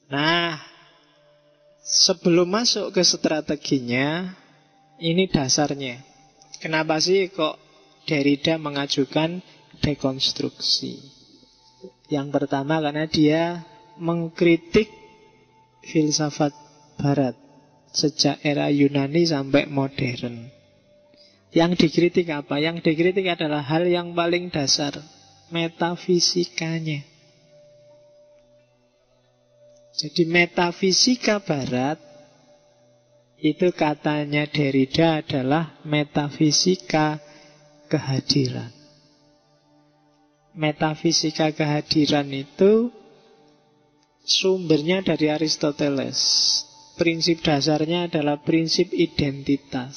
Nah, sebelum masuk ke strateginya, ini dasarnya. Kenapa sih kok Derrida mengajukan dekonstruksi? Yang pertama karena dia mengkritik filsafat Barat sejak era Yunani sampai modern. Yang dikritik apa? Yang dikritik adalah hal yang paling dasar, metafisikanya. Jadi metafisika Barat itu katanya Derrida adalah metafisika kehadiran. Metafisika kehadiran itu sumbernya dari Aristoteles. Prinsip dasarnya adalah prinsip identitas.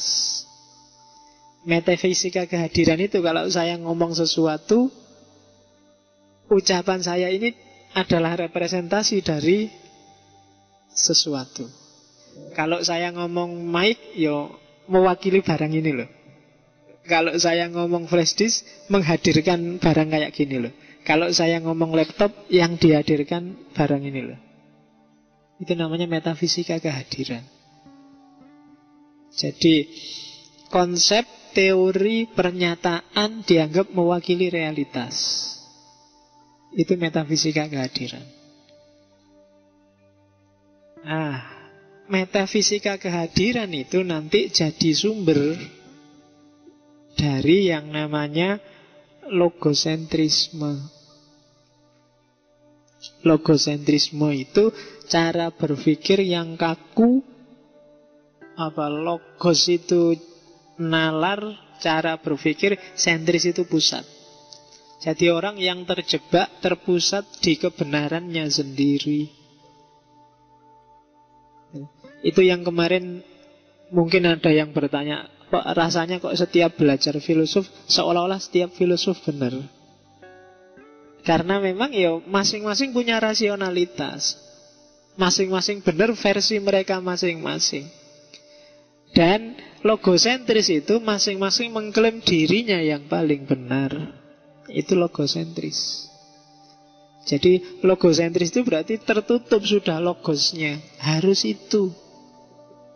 Metafisika kehadiran itu kalau saya ngomong sesuatu, ucapan saya ini adalah representasi dari sesuatu. Kalau saya ngomong mic, yo mewakili barang ini loh. Kalau saya ngomong flash disk, menghadirkan barang kayak gini loh. Kalau saya ngomong laptop, yang dihadirkan barang ini loh. Itu namanya metafisika kehadiran. Jadi konsep teori pernyataan dianggap mewakili realitas. Itu metafisika kehadiran. Nah, metafisika kehadiran itu nanti jadi sumber dari yang namanya logosentrisme. Logosentrisme itu cara berpikir yang kaku. Logos itu nalar, cara berpikir, sentris itu pusat. Jadi orang yang terjebak, terpusat di kebenarannya sendiri. Itu yang kemarin mungkin ada yang bertanya, kok rasanya kok setiap belajar filosof seolah-olah setiap filosof benar. Karena memang ya masing-masing punya rasionalitas. Masing-masing benar versi mereka masing-masing. Dan logosentris itu masing-masing mengklaim dirinya yang paling benar. Itu logosentris. Jadi logosentris itu berarti tertutup sudah logosnya. Harus itu.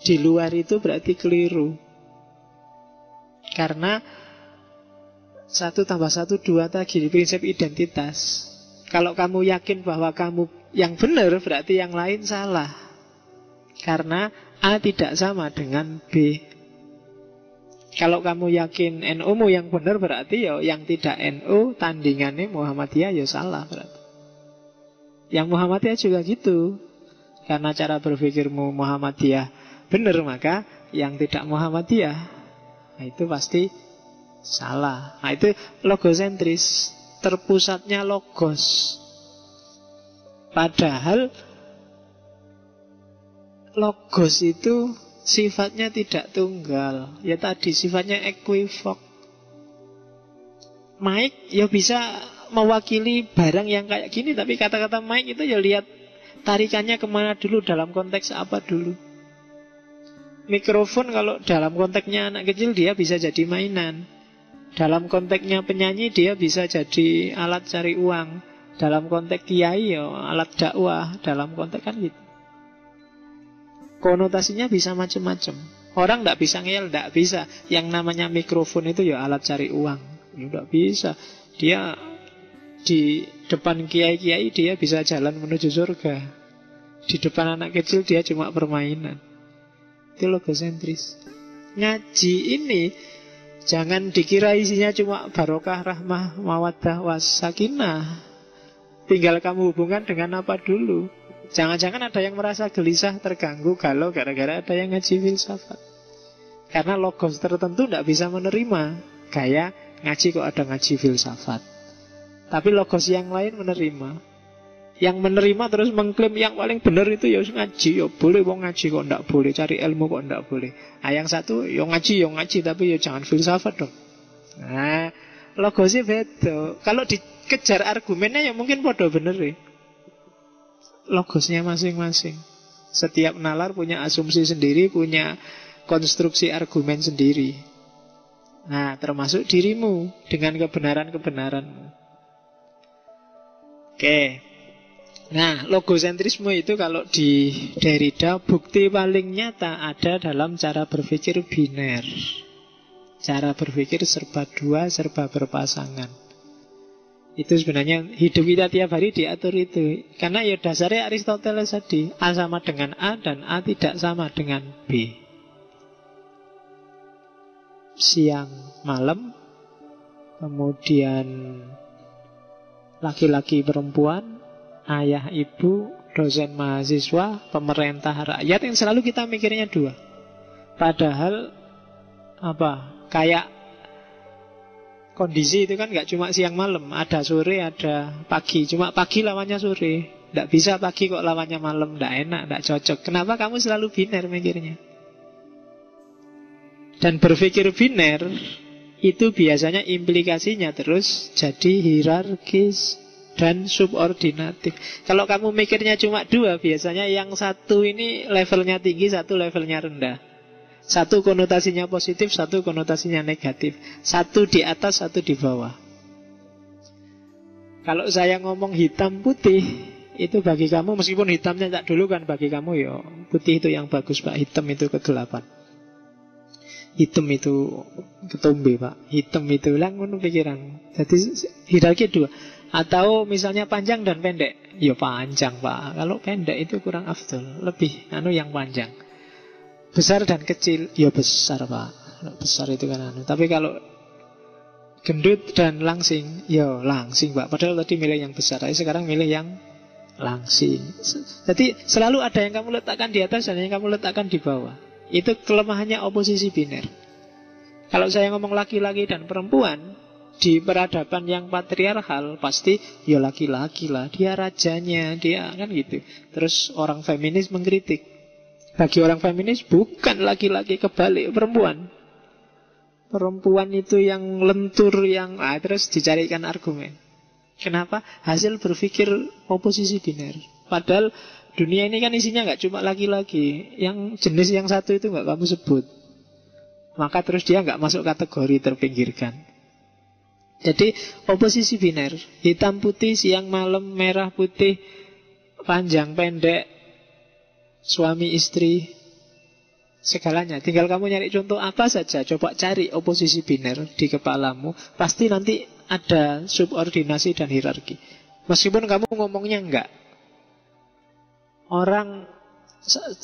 Di luar itu berarti keliru. Karena 1 + 1 2 tadi prinsip identitas. Kalau kamu yakin bahwa kamu yang benar, berarti yang lain salah. Karena A tidak sama dengan B. Kalau kamu yakin NU-mu yang benar, berarti ya yang tidak NU tandingannya Muhammadiyah ya salah berarti. Yang Muhammadiyah juga gitu. Karena cara berpikirmu Muhammadiyah benar, maka yang tidak Muhammadiyah, nah itu pasti salah. Nah itu logosentris, terpusatnya logos. Padahal logos itu sifatnya tidak tunggal. Ya tadi sifatnya equivok. Mike ya bisa mewakili barang yang kayak gini, tapi kata-kata Mike itu ya lihat tarikannya kemana dulu, dalam konteks apa dulu. Mikrofon kalau dalam konteksnya anak kecil dia bisa jadi mainan. Dalam konteksnya penyanyi dia bisa jadi alat cari uang. Dalam konteks kiai ya alat dakwah. Dalam konteks kan gitu. Konotasinya bisa macam-macam. Orang tidak bisa ngeyel, tidak bisa. Yang namanya mikrofon itu ya alat cari uang. Ya tidak bisa. Dia di depan kiai-kiai dia bisa jalan menuju surga. Di depan anak kecil dia cuma permainan. Itu logosentris. Ngaji ini jangan dikira isinya cuma barokah, rahmah, mawaddah, wasakinah. Tinggal kamu hubungkan dengan apa dulu. Jangan-jangan ada yang merasa gelisah, terganggu, galau gara-gara ada yang ngaji filsafat. Karena logos tertentu tidak bisa menerima. Kayak ngaji kok ada ngaji filsafat. Tapi logos yang lain menerima. Yang menerima terus mengklaim yang paling benar itu ya ngaji. Ya boleh wong ngaji kok tidak boleh. Cari ilmu kok tidak boleh. Nah yang satu ya ngaji tapi ya jangan filsafat dong. Nah logosnya beda. Kalau dikejar argumennya ya mungkin bodoh bener ya. Logosnya masing-masing. Setiap nalar punya asumsi sendiri, punya konstruksi argumen sendiri. Nah termasuk dirimu dengan kebenaran-kebenaranmu. Oke. Nah, logosentrisme itu kalau di Derrida bukti paling nyata ada dalam cara berpikir biner. Cara berpikir serba dua, serba berpasangan. Itu sebenarnya hidup kita tiap hari diatur itu. Karena ya dasarnya Aristoteles tadi, A sama dengan A dan A tidak sama dengan B. Siang malam, kemudian laki-laki perempuan, ayah ibu, dosen mahasiswa, pemerintah rakyat, yang selalu kita mikirnya dua. Padahal kayak kondisi itu kan nggak cuma siang malam, ada sore, ada pagi. Cuma pagi lawannya sore, nggak bisa pagi kok lawannya malam, nggak enak, nggak cocok. Kenapa kamu selalu biner mikirnya? Dan berpikir biner itu biasanya implikasinya terus jadi hierarkis dan subordinatif. Kalau kamu mikirnya cuma dua, biasanya yang satu ini levelnya tinggi, satu levelnya rendah. Satu konotasinya positif, satu konotasinya negatif. Satu di atas, satu di bawah. Kalau saya ngomong hitam putih, itu bagi kamu, meskipun hitamnya tak dulu kan bagi kamu ya putih itu yang bagus Pak, hitam itu kegelapan. Hitam itu ketombe Pak, hitam itu langun pikiran. Jadi hierarki dua. Atau misalnya panjang dan pendek, ya panjang Pak. Kalau pendek itu kurang afdol, lebih yang panjang. Besar dan kecil, ya besar Pak. Besar itu kan Tapi kalau gendut dan langsing, ya langsing Pak. Padahal tadi milih yang besar, tapi sekarang milih yang langsing. Jadi selalu ada yang kamu letakkan di atas dan yang kamu letakkan di bawah. Itu kelemahannya oposisi biner. Kalau saya ngomong laki-laki dan perempuan di peradaban yang patriarkal, pasti ya laki-laki lah, dia rajanya, dia kan gitu. Terus orang feminis mengkritik. Bagi orang feminis bukan laki-laki, kebalik, perempuan. Perempuan itu yang lentur, yang terus dicarikan argumen. Kenapa? Hasil berpikir oposisi biner. Padahal dunia ini kan isinya nggak cuma laki-laki. Yang jenis yang satu itu nggak kamu sebut. Maka terus dia nggak masuk kategori terpinggirkan. Jadi oposisi biner, hitam putih, siang malam, merah putih, panjang pendek, suami istri, segalanya. Tinggal kamu nyari contoh apa saja. Coba cari oposisi biner di kepalamu. Pasti nanti ada subordinasi dan hierarki. Meskipun kamu ngomongnya enggak. Orang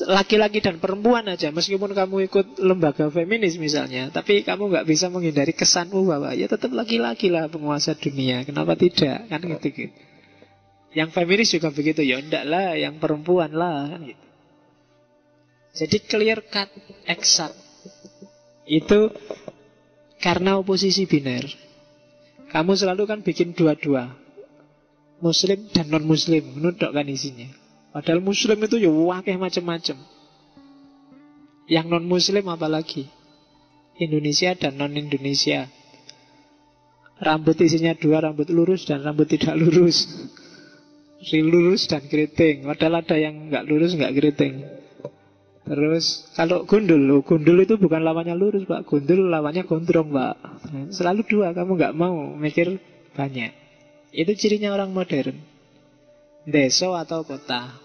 laki-laki dan perempuan aja, meskipun kamu ikut lembaga feminis misalnya, tapi kamu nggak bisa menghindari kesanmu bahwa ya tetap laki-laki lah penguasa dunia. Kenapa tidak? Kan gitu. Yang feminis juga begitu. Ya enggak lah, yang perempuan lah kan gitu. Jadi clear cut, exact. Itu karena oposisi biner. Kamu selalu kan bikin dua-dua, muslim dan non-muslim, menudok kan isinya. Padahal muslim itu ya wakil macam-macam. Yang non-muslim apalagi, Indonesia dan non-Indonesia. Rambut isinya dua, rambut lurus dan rambut tidak lurus. Lurus dan keriting. Padahal ada yang nggak lurus, nggak keriting. Terus kalau gundul, gundul itu bukan lawannya lurus Pak, gundul lawannya gondrong Pak. Selalu dua, kamu nggak mau mikir banyak. Itu cirinya orang modern. Desa atau kota,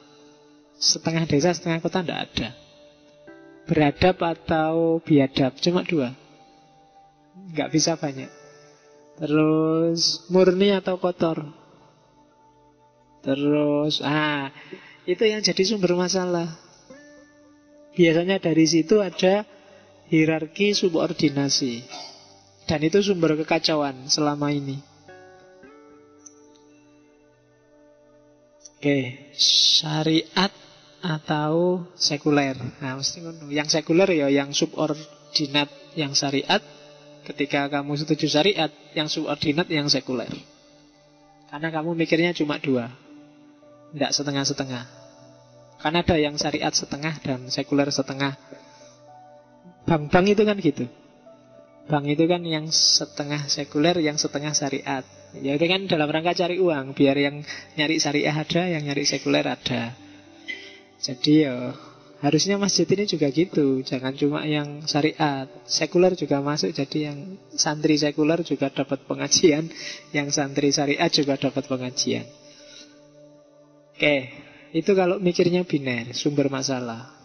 setengah desa setengah kota nggak ada. Beradab atau biadab, cuma dua, nggak bisa banyak. Terus murni atau kotor. Terus itu yang jadi sumber masalah. Biasanya dari situ ada hierarki subordinasi. Dan itu sumber kekacauan selama ini. Oke, syariat atau sekuler. Nah, mesti yang sekuler ya yang subordinat yang syariat. Ketika kamu setuju syariat, yang subordinat yang sekuler. Karena kamu mikirnya cuma dua, tidak setengah-setengah. Kan ada yang syariat setengah dan sekuler setengah. Bank-bank itu kan gitu. Bank itu kan yang setengah sekuler, yang setengah syariat. Ya itu kan dalam rangka cari uang, biar yang nyari syariah ada, yang nyari sekuler ada. Jadi ya harusnya masjid ini juga gitu. Jangan cuma yang syariat, sekuler juga masuk. Jadi yang santri sekuler juga dapat pengajian, yang santri syariat juga dapat pengajian. Oke, itu kalau mikirnya biner, sumber masalah.